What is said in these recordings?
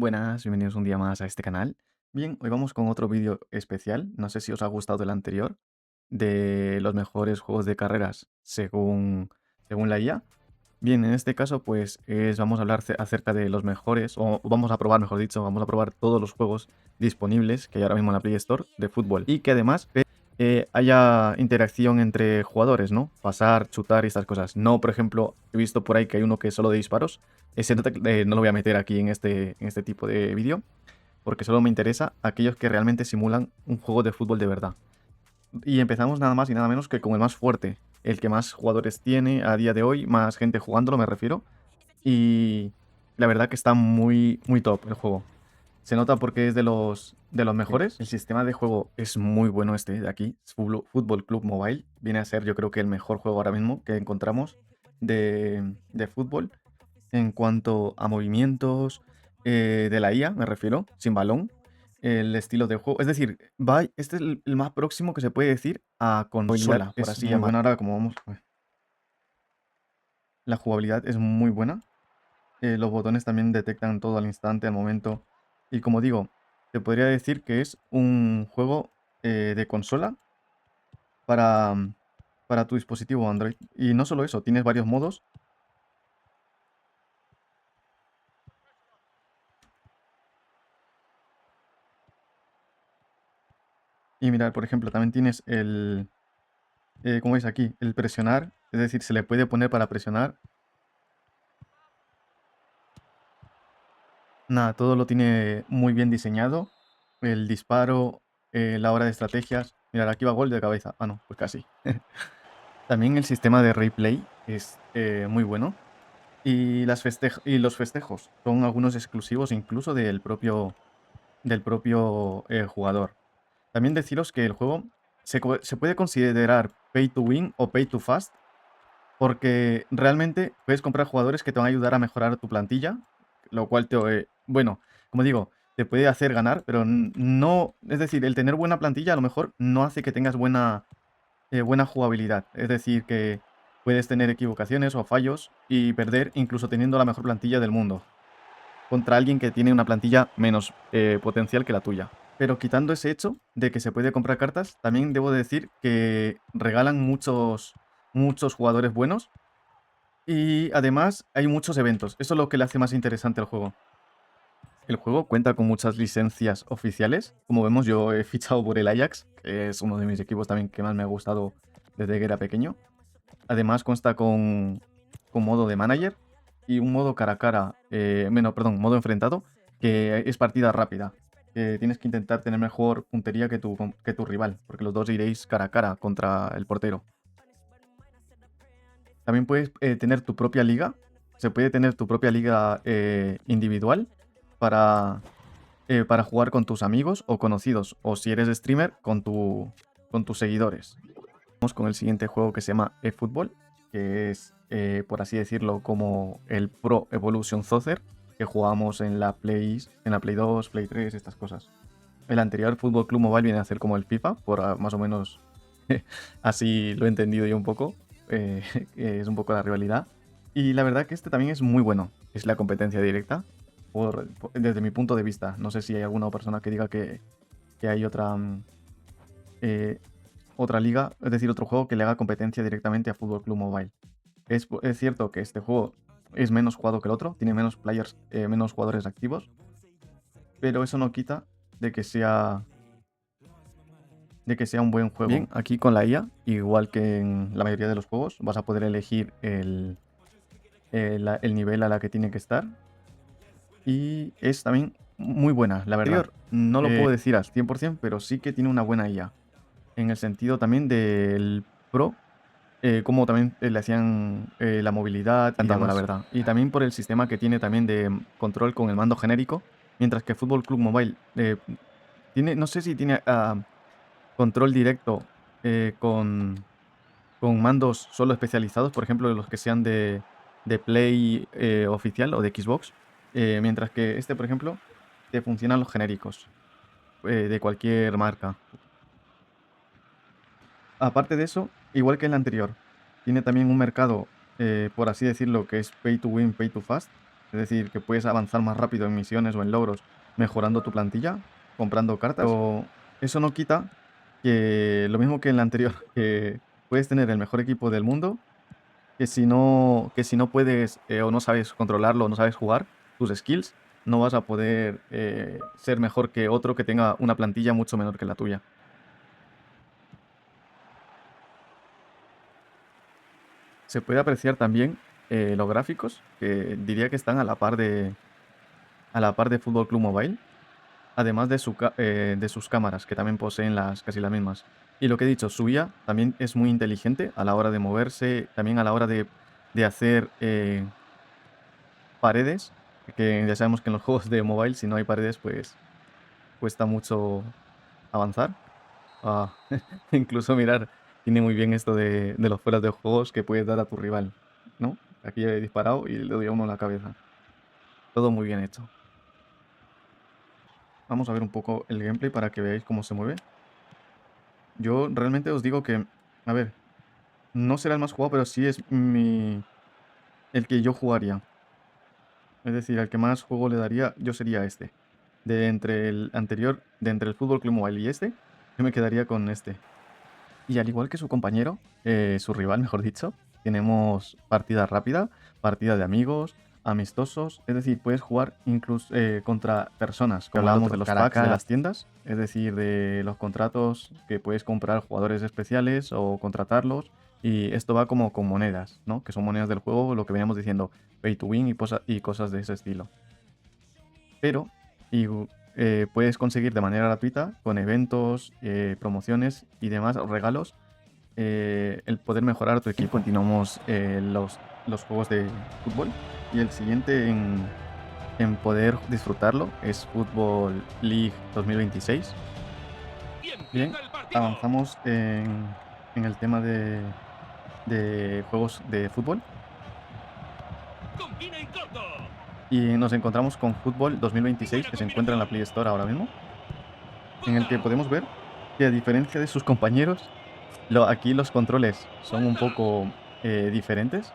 Buenas, bienvenidos un día más a este canal. Bien, hoy vamos con otro vídeo especial. No sé si os ha gustado el anterior, de los mejores juegos de carreras según la IA. Bien, en este caso, pues vamos a hablar acerca de los mejores, o vamos a probar, mejor dicho, vamos a probar todos los juegos disponibles que hay ahora mismo en la Play Store de fútbol. Y que además haya interacción entre jugadores, ¿no? Pasar, chutar y estas cosas. No, por ejemplo, he visto por ahí que hay uno que es solo de disparos. Ese no lo voy a meter aquí en este tipo de vídeo, porque solo me interesa aquellos que realmente simulan un juego de fútbol de verdad. Y empezamos nada más y nada menos que con el más fuerte, el que más jugadores tiene a día de hoy, más gente jugándolo me refiero. Y la verdad que está muy, muy top el juego. Se nota porque es de los mejores. El sistema de juego es muy bueno de aquí. Fútbol Club Mobile. Viene a ser yo creo que el mejor juego ahora mismo que encontramos de fútbol. En cuanto a movimientos de la IA, me refiero, sin balón. El estilo de juego. Es decir, este es el más próximo que se puede decir a consola, por así llamar. Ahora como vamos. La jugabilidad es muy buena. Los botones también detectan todo al instante, al momento. Y como digo, te podría decir que es un juego de consola para, para tu dispositivo Android. Y no solo eso, tienes varios modos. Y mirad, por ejemplo, también tienes como veis aquí, el presionar. Es decir, se le puede poner para presionar. Nada, todo lo tiene muy bien diseñado. El disparo, la hora de estrategias. Mirad, aquí va gol de cabeza. Ah, no, pues casi. También el sistema de replay es muy bueno. Y los festejos son algunos exclusivos incluso del propio jugador. También deciros que el juego se puede considerar pay to win o pay to fast, porque realmente puedes comprar jugadores que te van a ayudar a mejorar tu plantilla, lo cual bueno, como digo, te puede hacer ganar, pero no, es decir, el tener buena plantilla a lo mejor no hace que tengas buena jugabilidad. Es decir, que puedes tener equivocaciones o fallos y perder incluso teniendo la mejor plantilla del mundo contra alguien que tiene una plantilla menos potencial que la tuya. Pero quitando ese hecho de que se puede comprar cartas, también debo decir que regalan muchos jugadores buenos y además hay muchos eventos. Eso es lo que le hace más interesante al juego. El juego cuenta con muchas licencias oficiales. Como vemos, yo he fichado por el Ajax, que es uno de mis equipos también que más me ha gustado desde que era pequeño. Además consta con modo de manager y un modo cara a cara, perdón, modo enfrentado, que es partida rápida. Tienes que intentar tener mejor puntería que tu rival, porque los dos iréis cara a cara contra el portero. También puedes tener tu propia liga. Se puede tener tu propia liga individual para, para jugar con tus amigos o conocidos, o si eres streamer, con tus seguidores. Vamos con el siguiente juego que se llama eFootball, que es, por así decirlo, como el Pro Evolution Soccer que jugamos en la Play 2, Play 3, estas cosas. El anterior Fútbol Club Mobile viene a ser como el FIFA, más o menos así lo he entendido yo un poco. Que es un poco la rivalidad. Y la verdad que este también es muy bueno. Es la competencia directa, desde mi punto de vista. No sé si hay alguna persona que diga que hay eh, otra liga, es decir, otro juego que le haga competencia directamente a Fútbol Club Mobile. Es cierto que este juego es menos jugado que el otro, tiene menos players, menos jugadores activos, pero eso no quita de que sea, de que sea un buen juego. Bien, aquí con la IA, igual que en la mayoría de los juegos, vas a poder elegir el nivel a la que tiene que estar. Y es también muy buena, la verdad. No lo puedo decir al 100%, pero sí que tiene una buena IA. En el sentido también del Pro, como también le hacían la movilidad y demás, la verdad. Y también por el sistema que tiene también de control con el mando genérico, mientras que Fútbol Club Mobile tiene, no sé si tiene control directo con mandos solo especializados, por ejemplo, los que sean de Play oficial o de Xbox, mientras que este, por ejemplo, te funcionan los genéricos de cualquier marca. Aparte de eso, igual que el anterior, tiene también un mercado, por así decirlo, que es pay to win, pay to fast. Es decir, que puedes avanzar más rápido en misiones o en logros mejorando tu plantilla, comprando cartas. Pero eso no quita que lo mismo que en la anterior, que puedes tener el mejor equipo del mundo, que si no puedes o no sabes controlarlo o no sabes jugar tus skills, no vas a poder ser mejor que otro que tenga una plantilla mucho menor que la tuya. Se puede apreciar también los gráficos, que diría que están a la par de Fútbol Club Mobile, además de sus cámaras, que también poseen casi las mismas. Y lo que he dicho, su IA también es muy inteligente a la hora de moverse, también a la hora de hacer paredes, que ya sabemos que en los juegos de mobile, si no hay paredes, pues cuesta mucho avanzar. Ah, incluso mirar, tiene muy bien esto de los fueras de juegos que puedes dar a tu rival, ¿no? Aquí he disparado y le doy a uno en la cabeza. Todo muy bien hecho. Vamos a ver un poco el gameplay para que veáis cómo se mueve. Yo realmente os digo que, a ver, no será el más jugado, pero sí es el que yo jugaría. Es decir, al que más juego le daría, yo sería este. De entre el anterior, de entre el Fútbol Club Mobile y este, yo me quedaría con este. Y al igual que su compañero, su rival, mejor dicho, tenemos partida rápida, partida de amigos, amistosos. Es decir, puedes jugar incluso contra personas, como hablábamos de los packs de las tiendas, es decir, de los contratos que puedes comprar jugadores especiales o contratarlos. Y esto va como con monedas, ¿no? Que son monedas del juego, lo que veníamos diciendo, pay to win y cosas de ese estilo. Pero puedes conseguir de manera gratuita, con eventos, promociones y demás regalos, el poder mejorar tu equipo. Continuamos los juegos de fútbol. Y el siguiente en poder disfrutarlo es Football League 2026. Bien, avanzamos en el tema de juegos de fútbol. Y nos encontramos con Fútbol 2026, que se encuentra en la Play Store ahora mismo, en el que podemos ver que, a diferencia de sus compañeros, aquí los controles son un poco diferentes.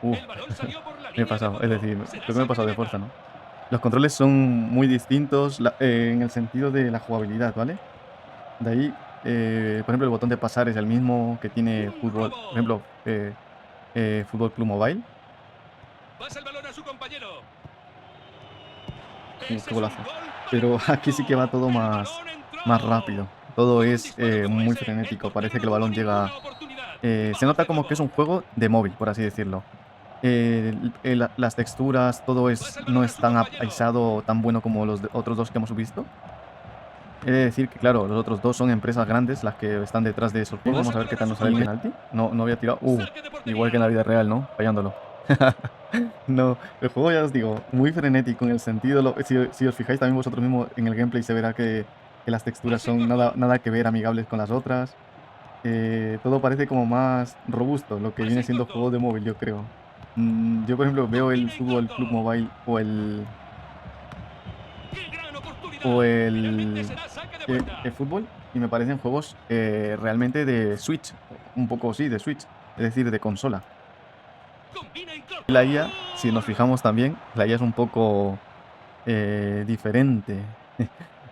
Me he pasado, es decir, creo que me he pasado de fuerza, ¿no? Los controles son muy distintos en el sentido de la jugabilidad, ¿vale? De ahí, por ejemplo, el botón de pasar es el mismo que tiene fútbol, por ejemplo, Fútbol Club Mobile. Pasa el balón a su compañero. Qué golazo. Pero aquí sí que va todo más rápido. Todo es muy frenético. Parece que el balón llega. Se nota como que es un juego de móvil, por así decirlo. Las texturas, todo no es tan apaisado o tan bueno como los otros dos que hemos visto. He de decir que, claro, los otros dos son empresas grandes las que están detrás de esos juegos. Vamos a ver qué tal nos sale el penalti. No había tirado. Igual que en la vida real, ¿no? Fallándolo. No, el juego, ya os digo, muy frenético en el sentido. Si os fijáis también vosotros mismos en el gameplay, se verá que las texturas son nada que ver amigables con las otras. Todo parece como más robusto, lo que viene siendo juego de móvil, yo creo. Yo, por ejemplo, veo el Fútbol Club Mobile o el fútbol y me parecen juegos realmente de Switch, un poco sí, de Switch, es decir, de consola. La IA, si nos fijamos también, la IA es un poco diferente.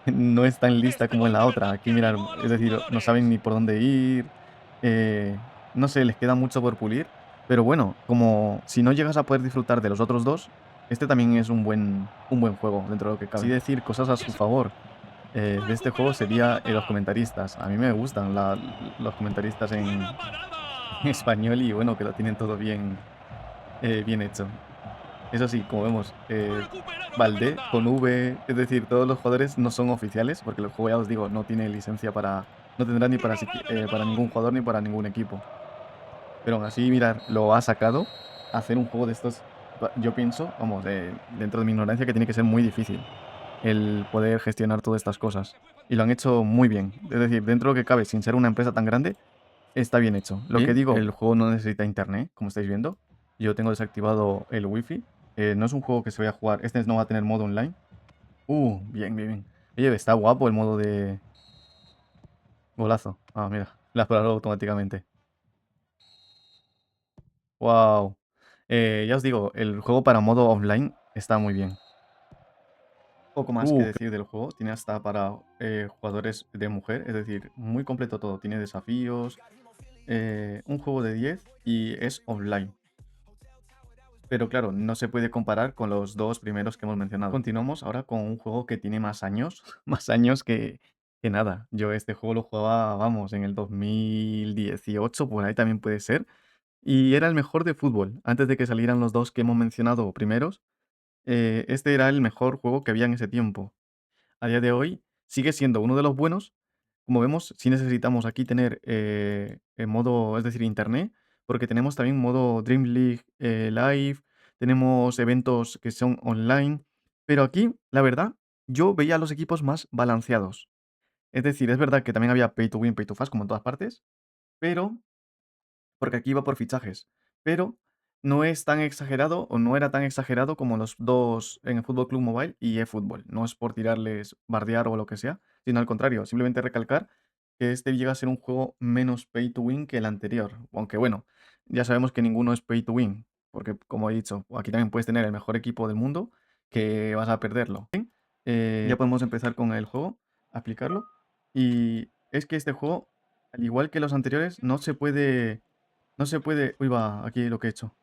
No es tan lista como en la otra. Aquí, mirar, es decir, no saben ni por dónde ir. No sé, les queda mucho por pulir. Pero bueno, como si no llegas a poder disfrutar de los otros dos, este también es un buen juego dentro de lo que cabe. Así decir cosas a su favor de este juego sería los comentaristas. A mí me gustan los comentaristas en español y bueno, que lo tienen todo bien hecho. Eso sí, como vemos, Valdé con V, es decir, todos los jugadores no son oficiales, porque el juego, ya os digo, no tiene licencia no tendrá ni para ningún jugador ni para ningún equipo. Pero aún así, mirar, lo ha sacado. Hacer un juego de estos, yo pienso, vamos, dentro de mi ignorancia, que tiene que ser muy difícil el poder gestionar todas estas cosas. Y lo han hecho muy bien. Es decir, dentro de lo que cabe, sin ser una empresa tan grande, está bien hecho. Lo que digo, el juego no necesita internet, como estáis viendo. Yo tengo desactivado el wifi. No es un juego que se vaya a jugar. Este no va a tener modo online. Bien, bien, bien. Oye, está guapo el modo de golazo. Ah, mira, la has parado automáticamente. Wow. Ya os digo, el juego para modo offline está muy bien. Poco más que decir del juego, tiene hasta para jugadores de mujer, es decir, muy completo todo. Tiene desafíos, un juego de 10 y es online. Pero claro, no se puede comparar con los dos primeros que hemos mencionado. Continuamos ahora con un juego que tiene más años, más años que nada. Yo este juego lo jugaba, vamos, en el 2018, por ahí también puede ser. Y era el mejor de fútbol. Antes de que salieran los dos que hemos mencionado primeros, este era el mejor juego que había en ese tiempo. A día de hoy sigue siendo uno de los buenos. Como vemos, sí necesitamos aquí tener modo, es decir, internet, porque tenemos también modo Dream League Live, tenemos eventos que son online, pero aquí, la verdad, yo veía a los equipos más balanceados. Es decir, es verdad que también había pay to win, pay to fast, como en todas partes, pero porque aquí iba por fichajes, pero no es tan exagerado o no era tan exagerado como los dos en el Fútbol Club Mobile y eFootball. No es por tirarles bardear o lo que sea, sino al contrario, simplemente recalcar que este llega a ser un juego menos pay to win que el anterior. Aunque bueno, ya sabemos que ninguno es pay to win, porque como he dicho, aquí también puedes tener el mejor equipo del mundo que vas a perderlo. Bien, ya podemos empezar con el juego, aplicarlo. Y es que este juego, al igual que los anteriores, no se puede. Uy, va, aquí lo que he hecho.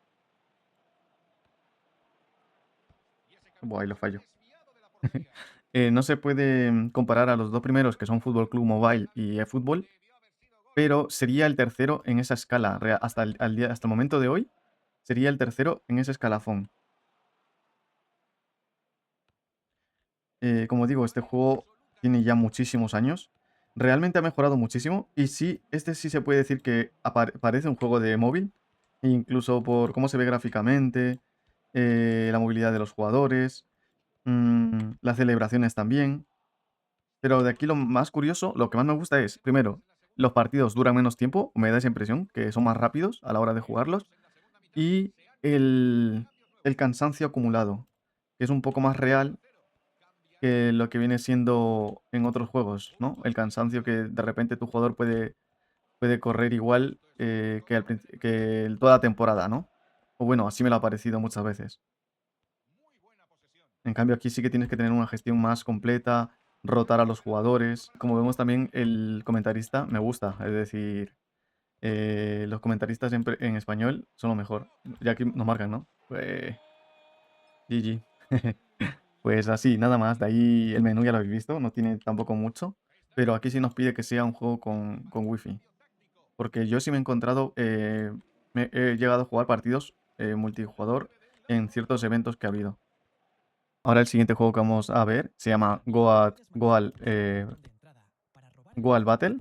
Buah, ahí lo fallo. No se puede comparar a los dos primeros, que son Fútbol Club Mobile y eFootball, pero sería el tercero en esa escala. Hasta el momento de hoy, sería el tercero en ese escalafón. Como digo, este juego tiene ya muchísimos años. Realmente ha mejorado muchísimo. Y sí, este sí se puede decir que parece un juego de móvil. Incluso por cómo se ve gráficamente, la movilidad de los jugadores. Las celebraciones también. Pero de aquí lo más curioso, lo que más me gusta es, primero, los partidos duran menos tiempo, me da esa impresión, que son más rápidos a la hora de jugarlos, y el cansancio acumulado, que es un poco más real que lo que viene siendo en otros juegos, ¿no? El cansancio que de repente tu jugador puede correr igual que toda la temporada, ¿no? O bueno, así me lo ha parecido muchas veces. En cambio, aquí sí que tienes que tener una gestión más completa, rotar a los jugadores. Como vemos también, el comentarista me gusta. Es decir, los comentaristas en español son lo mejor. Ya aquí nos marcan, ¿no? Pues, GG. Pues así, nada más. De ahí el menú ya lo habéis visto, no tiene tampoco mucho. Pero aquí sí nos pide que sea un juego con wifi. Porque yo sí me he encontrado, he llegado a jugar partidos multijugador en ciertos eventos que ha habido. Ahora el siguiente juego que vamos a ver se llama Goal Battle.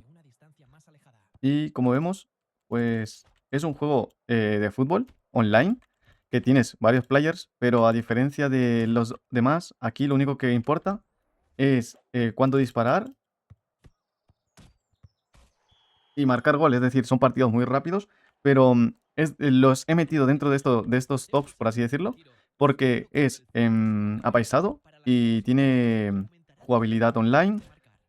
Y como vemos, pues es un juego de fútbol online que tienes varios players, pero a diferencia de los demás, aquí lo único que importa es cuándo disparar y marcar gol. Es decir, son partidos muy rápidos, pero los he metido dentro de estos tops, por así decirlo, porque es apaisado y tiene jugabilidad online.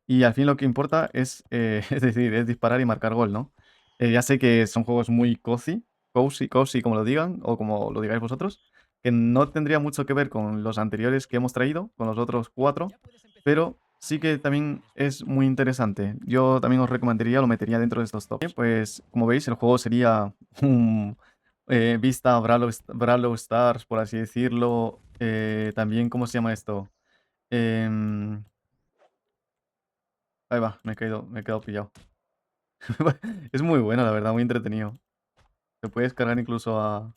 Y al fin lo que importa es, es decir, es disparar y marcar gol, ¿no? Ya sé que son juegos muy cozy, como lo digan, o como lo digáis vosotros, que no tendría mucho que ver con los anteriores que hemos traído, con los otros 4, pero sí que también es muy interesante. Yo también os recomendaría, lo metería dentro de estos tops. Pues, como veis, el juego sería un vista Brawl Stars, por así decirlo. También, ¿cómo se llama esto? Em, Ahí va, me he quedado pillado. Es muy bueno, la verdad, muy entretenido. Te puedes cargar incluso a,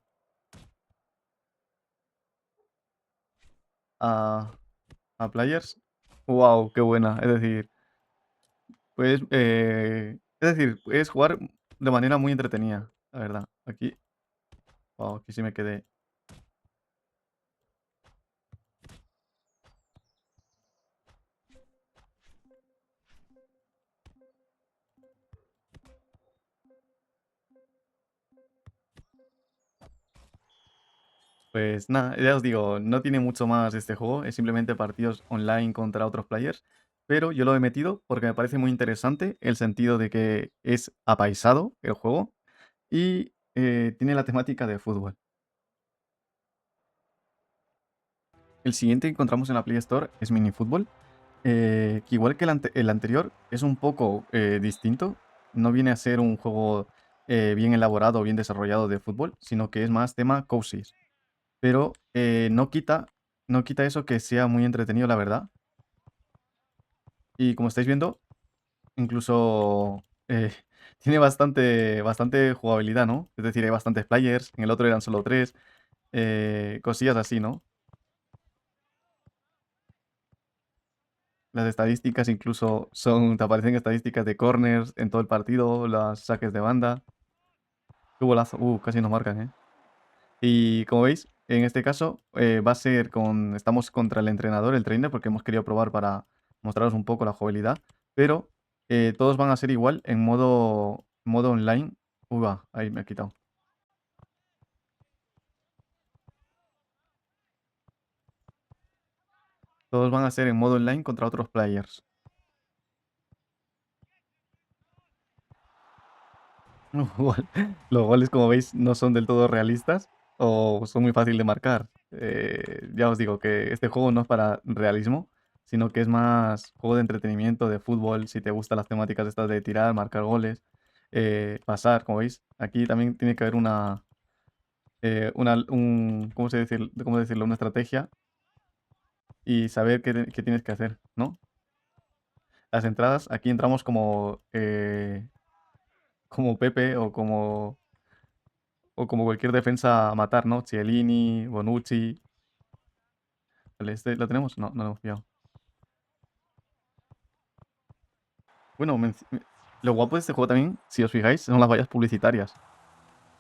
a players. Wow, qué buena. Puedes jugar de manera muy entretenida, la verdad. Wow, aquí sí me quedé. Pues nada, ya os digo, no tiene mucho más este juego, es simplemente partidos online contra otros players, pero yo lo he metido porque me parece muy interesante el sentido de que es apaisado el juego y tiene la temática de fútbol. el siguiente que encontramos en la Play Store es Minifútbol. Que igual que el anterior, es un poco distinto. No viene a ser un juego bien elaborado o bien desarrollado de fútbol, sino que es más tema cozy. Pero no quita eso que sea muy entretenido, la verdad. Y como estáis viendo, incluso tiene bastante jugabilidad, ¿no? Es decir, hay bastantes players, en el otro eran solo 3, cosillas así, ¿no? Las estadísticas incluso te aparecen estadísticas de corners en todo el partido, las saques de banda. Qué golazo, casi nos marcan, ¿eh? Y como veis, en este caso estamos contra el entrenador, el trainer, porque hemos querido probar para mostraros un poco la jugabilidad, pero todos van a ser igual en modo online. Va, ahí me he quitado. Todos van a ser en modo online contra otros players. Igual, los goles, como veis, no son del todo realistas o son muy fácil de marcar. Ya os digo que este juego no es para realismo, sino que es más juego de entretenimiento, de fútbol, si te gustan las temáticas estas de tirar, marcar goles, pasar, como veis. Aquí también tiene que haber ¿cómo decirlo? Una estrategia y saber qué tienes que hacer, ¿no? Las entradas, aquí entramos como Pepe o como cualquier defensa a matar, ¿no? Chiellini, Bonucci. Vale, ¿lo tenemos? No, no lo hemos pillado. Bueno, lo guapo de este juego también, si os fijáis, son las vallas publicitarias.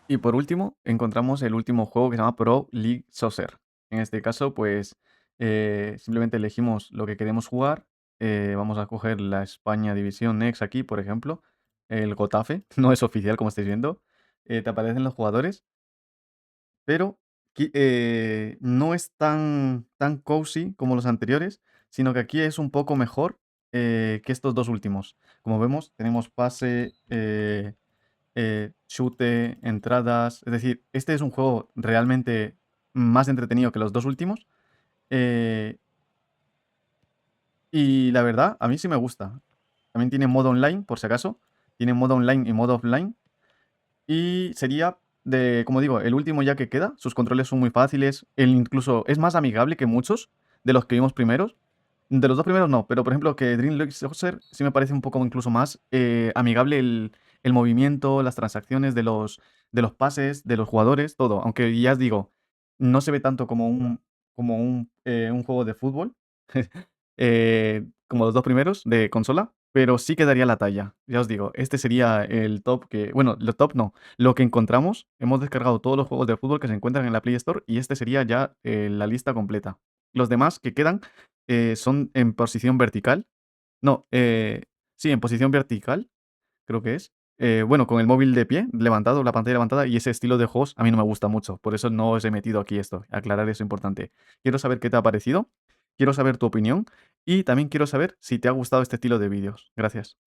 Y por último, encontramos el último juego que se llama Pro League Soccer. En este caso, pues simplemente elegimos lo que queremos jugar. Vamos a coger la España División Next aquí, por ejemplo. El Gotafe, no es oficial como estáis viendo. Te aparecen los jugadores. Pero no es tan cozy como los anteriores, sino que aquí es un poco mejor que estos dos últimos. Como vemos, tenemos pase, chute, entradas. Es decir, este es un juego realmente más entretenido que los dos últimos. eh, y la verdad, a mí sí me gusta. También tiene modo online, por si acaso. Tiene modo online y modo offline. Y sería como digo, el último ya que queda. Sus controles son muy fáciles. Él incluso es más amigable que muchos de los que vimos primeros. De los dos primeros no, pero por ejemplo que Dream League Soccer sí me parece un poco incluso más amigable el movimiento, las transacciones de los pases, de los jugadores, todo. Aunque ya os digo, no se ve tanto como un juego de fútbol, como los dos primeros de consola, pero sí quedaría la talla. Ya os digo, este sería el top bueno, el top no, lo que encontramos. Hemos descargado todos los juegos de fútbol que se encuentran en la Play Store y este sería ya la lista completa. Los demás que quedan son en posición vertical. No, sí, en posición vertical, creo que es. Bueno, con el móvil de pie, levantado, la pantalla levantada, y ese estilo de juegos a mí no me gusta mucho. Por eso no os he metido aquí esto. Aclarar eso importante. Quiero saber qué te ha parecido, quiero saber tu opinión y también quiero saber si te ha gustado este estilo de vídeos. Gracias.